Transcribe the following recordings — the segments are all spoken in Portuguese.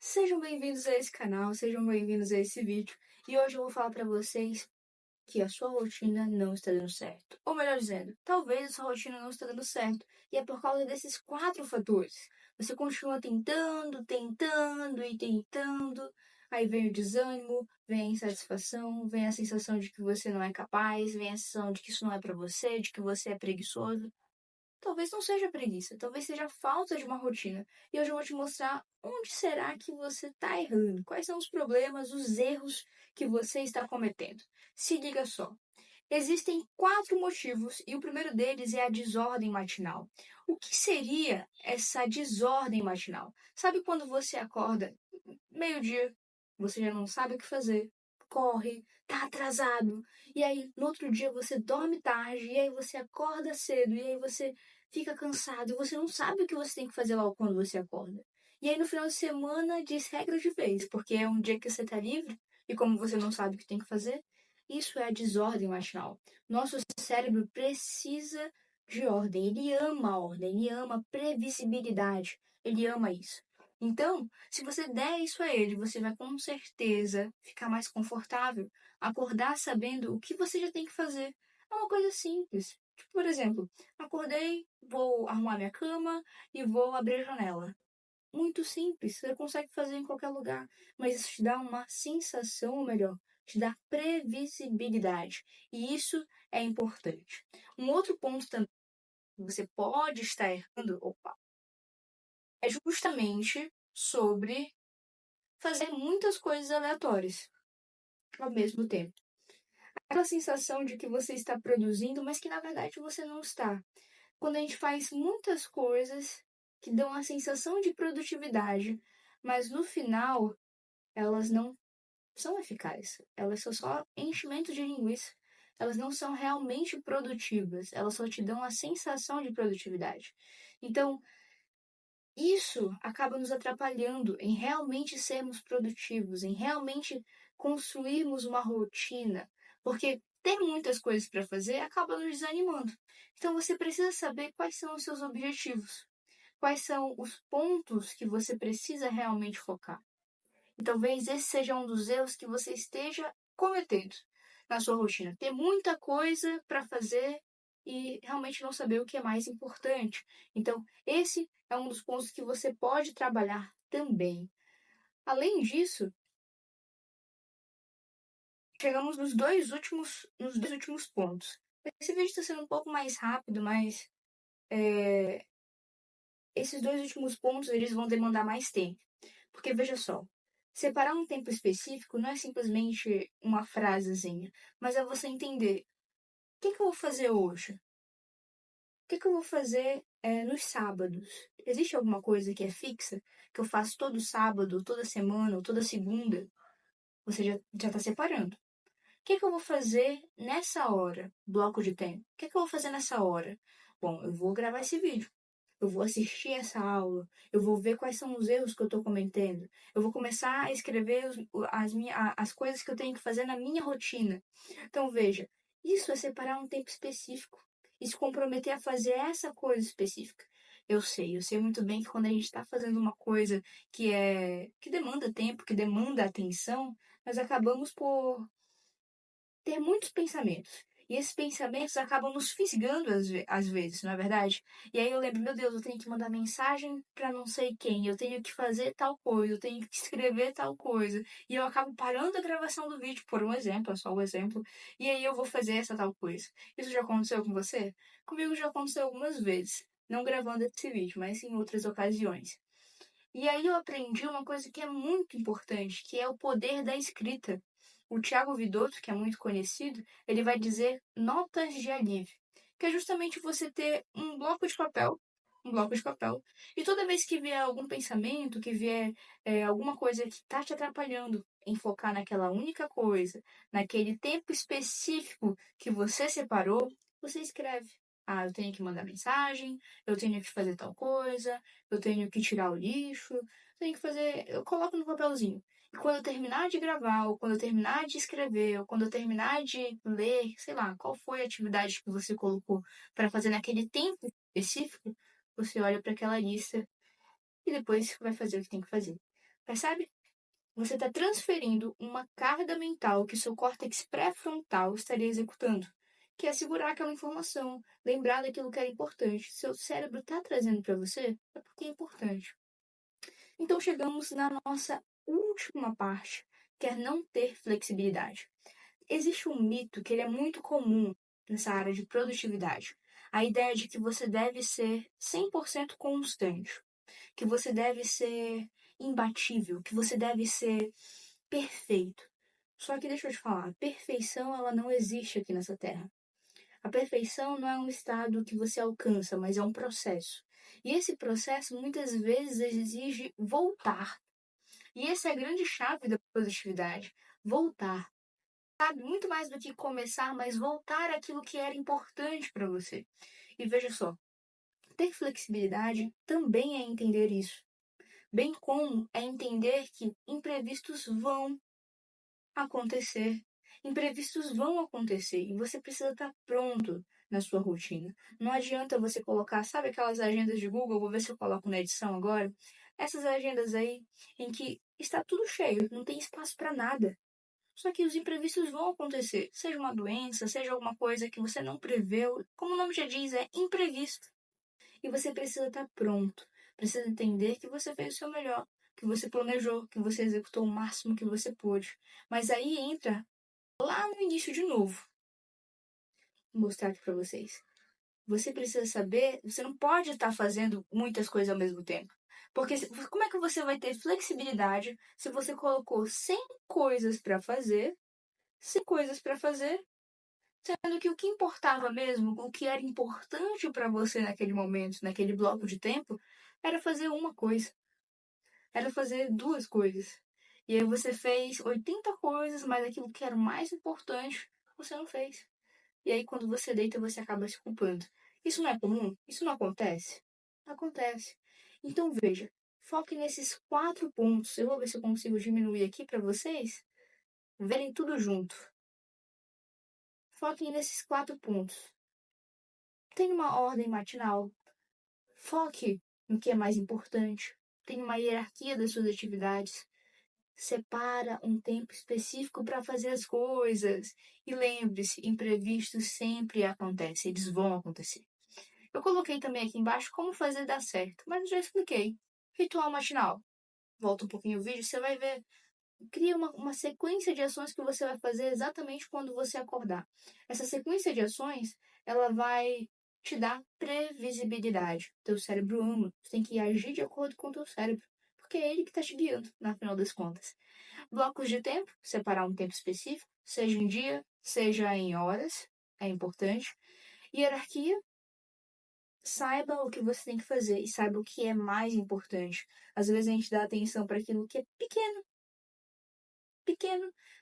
Sejam bem-vindos a esse canal, sejam bem-vindos a esse vídeo. E hoje eu vou falar para vocês que a sua rotina não está dando certo. Ou melhor dizendo, talvez a sua rotina não está dando certo. E é por causa desses 4 fatores. Você continua tentando, tentando e tentando. Aí vem o desânimo, vem a insatisfação, vem a sensação de que você não é capaz, vem a sensação de que isso não é para você, de que você é preguiçoso. Talvez não seja preguiça, talvez seja falta de uma rotina. E hoje eu vou te mostrar onde será que você está errando, quais são os problemas, os erros que você está cometendo. Se liga só. Existem 4 motivos e o primeiro deles é a desordem matinal. O que seria essa desordem matinal? Sabe quando você acorda meio-dia, você já não sabe o que fazer, corre, tá atrasado, e aí no outro dia você dorme tarde, e aí você acorda cedo, e aí você fica cansado, e você não sabe o que você tem que fazer logo quando você acorda. E aí no final de semana diz regra de vez, porque é um dia que você tá livre, e como você não sabe o que tem que fazer, isso é a desordem matinal. Nosso cérebro precisa de ordem, ele ama a ordem, ele ama previsibilidade, ele ama isso. Então, se você der isso a ele, você vai com certeza ficar mais confortável, acordar sabendo o que você já tem que fazer. É uma coisa simples. Tipo, por exemplo, acordei, vou arrumar minha cama e vou abrir a janela. Muito simples, você consegue fazer em qualquer lugar, mas isso te dá uma sensação, ou melhor, te dá previsibilidade. E isso é importante. Um outro ponto também que você pode estar errando, é justamente sobre fazer muitas coisas aleatórias ao mesmo tempo. Aquela sensação de que você está produzindo, mas que na verdade você não está. Quando a gente faz muitas coisas que dão a sensação de produtividade, mas no final elas não são eficazes. Elas são só enchimento de linguiça. Elas não são realmente produtivas. Elas só te dão a sensação de produtividade. Então, isso acaba nos atrapalhando em realmente sermos produtivos, em realmente construirmos uma rotina, porque ter muitas coisas para fazer acaba nos desanimando. Então você precisa saber quais são os seus objetivos, quais são os pontos que você precisa realmente focar. E talvez esse seja um dos erros que você esteja cometendo na sua rotina. Ter muita coisa para fazer e realmente não saber o que é mais importante. Então, esse é um dos pontos que você pode trabalhar também. Além disso, chegamos nos dois últimos pontos. Esse vídeo está sendo um pouco mais rápido, mas esses 2 últimos pontos eles vão demandar mais tempo. Porque veja só, separar um tempo específico não é simplesmente uma frasezinha, mas é você entender o que eu vou fazer hoje? O que eu vou fazer nos sábados? Existe alguma coisa que é fixa, que eu faço todo sábado, toda semana ou toda segunda? Você já está separando. O que eu vou fazer nessa hora? Bloco de tempo. O que eu vou fazer nessa hora? Bom, eu vou gravar esse vídeo. Eu vou assistir essa aula, eu vou ver quais são os erros que eu estou cometendo, eu vou começar a escrever as coisas que eu tenho que fazer na minha rotina. Então, veja, isso é separar um tempo específico e se comprometer a fazer essa coisa específica. Eu sei muito bem que quando a gente está fazendo uma coisa que demanda tempo, que demanda atenção, nós acabamos por ter muitos pensamentos. E esses pensamentos acabam nos fisgando às vezes, não é verdade? E aí eu lembro, meu Deus, eu tenho que mandar mensagem para não sei quem, eu tenho que fazer tal coisa, eu tenho que escrever tal coisa. E eu acabo parando a gravação do vídeo, por um exemplo, é só um exemplo, e aí eu vou fazer essa tal coisa. Isso já aconteceu com você? Comigo já aconteceu algumas vezes. Não gravando esse vídeo, mas em outras ocasiões. E aí eu aprendi uma coisa que é muito importante, que é o poder da escrita. O Tiago Vidotto, que é muito conhecido, ele vai dizer notas de alívio, que é justamente você ter um bloco de papel, e toda vez que vier algum pensamento, que vier alguma coisa que está te atrapalhando em focar naquela única coisa, naquele tempo específico que você separou, você escreve. Ah, eu tenho que mandar mensagem, eu tenho que fazer tal coisa, eu tenho que tirar o lixo, tenho que fazer. Eu coloco no papelzinho. E quando eu terminar de gravar, ou quando eu terminar de escrever, ou quando eu terminar de ler, sei lá, qual foi a atividade que você colocou para fazer naquele tempo específico, você olha para aquela lista e depois vai fazer o que tem que fazer. Percebe? Você está transferindo uma carga mental que seu córtex pré-frontal estaria executando, que é segurar aquela informação, lembrar daquilo que era importante. Seu cérebro está trazendo para você, é porque é importante. Então chegamos na nossa última parte, que é não ter flexibilidade. Existe um mito que ele é muito comum nessa área de produtividade. A ideia de que você deve ser 100% constante, que você deve ser imbatível, que você deve ser perfeito. Só que deixa eu te falar, a perfeição ela não existe aqui nessa terra. A perfeição não é um estado que você alcança, mas é um processo. E esse processo muitas vezes exige voltar. E essa é a grande chave da produtividade, voltar. Sabe, muito mais do que começar, mas voltar àquilo que era importante para você. E veja só, ter flexibilidade também é entender isso, bem como é entender que imprevistos vão acontecer. Imprevistos vão acontecer e você precisa estar pronto na sua rotina. Não adianta você colocar, sabe aquelas agendas de Google, vou ver se eu coloco na edição agora, essas agendas aí em que está tudo cheio, não tem espaço para nada. Só que os imprevistos vão acontecer, seja uma doença, seja alguma coisa que você não preveu, como o nome já diz, é imprevisto. E você precisa estar pronto, precisa entender que você fez o seu melhor, que você planejou, que você executou o máximo que você pôde. Mas aí entra lá no início de novo. Vou mostrar aqui para vocês. Você precisa saber, você não pode estar fazendo muitas coisas ao mesmo tempo. Porque como é que você vai ter flexibilidade se você colocou 100 coisas para fazer, 100 coisas para fazer, sendo que o que importava mesmo, o que era importante para você naquele momento, naquele bloco de tempo, era fazer uma coisa, era fazer duas coisas. E aí você fez 80 coisas, mas aquilo que era o mais importante, você não fez. E aí quando você deita, você acaba se culpando. Isso não é comum? Isso não acontece? Acontece. Então veja, foque nesses 4 pontos. Eu vou ver se eu consigo diminuir aqui para vocês verem tudo junto. Foque nesses 4 pontos. Tem uma ordem matinal. Foque no que é mais importante. Tem uma hierarquia das suas atividades. Separa um tempo específico para fazer as coisas. E lembre-se, imprevistos sempre acontecem, eles vão acontecer. Eu coloquei também aqui embaixo como fazer dar certo, mas eu já expliquei. Ritual matinal. Volta um pouquinho o vídeo, você vai ver. Cria uma sequência de ações que você vai fazer exatamente quando você acordar. Essa sequência de ações, ela vai te dar previsibilidade. Teu cérebro ama. Você tem que agir de acordo com o teu cérebro, porque é ele que está te guiando, na final das contas. Blocos de tempo, separar um tempo específico, seja em dia, seja em horas, é importante. Hierarquia, saiba o que você tem que fazer e saiba o que é mais importante. Às vezes a gente dá atenção para aquilo que é pequeno,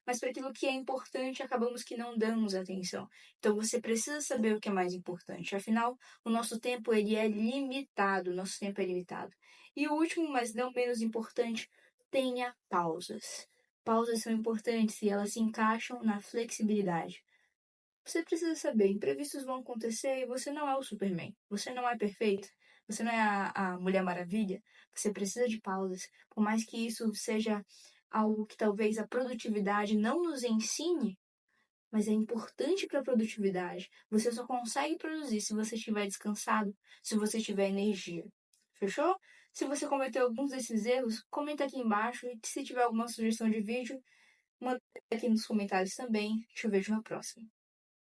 mas para aquilo que é importante acabamos que não damos atenção. Então você precisa saber o que é mais importante. Afinal, o nosso tempo ele é limitado, o nosso tempo é limitado. E o último, mas não menos importante, tenha pausas. Pausas são importantes e elas se encaixam na flexibilidade. Você precisa saber, imprevistos vão acontecer e você não é o Superman. Você não é perfeito. Você não é a Mulher Maravilha. Você precisa de pausas. Por mais que isso seja algo que talvez a produtividade não nos ensine, mas é importante para a produtividade. Você só consegue produzir se você estiver descansado, se você tiver energia. Fechou? Se você cometeu alguns desses erros, comenta aqui embaixo e se tiver alguma sugestão de vídeo, manda aqui nos comentários também. Te vejo na próxima.